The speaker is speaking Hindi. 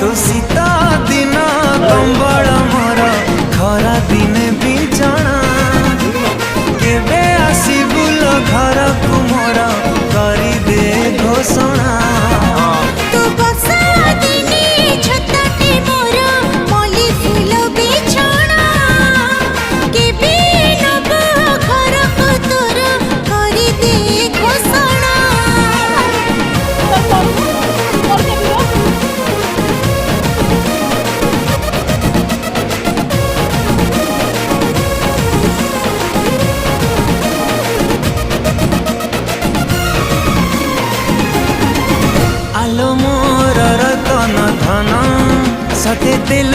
तू शीता दिन कंबल मोर खरा दिने बिछଣା केबे आसीबुल घर को मोर करी दे घोषणा तू बसा दिने छताटे मोर मली फूल बिछଣା केबे नब घर को तोर करी दे घोषणा आलो मोर रतन धन सते दिल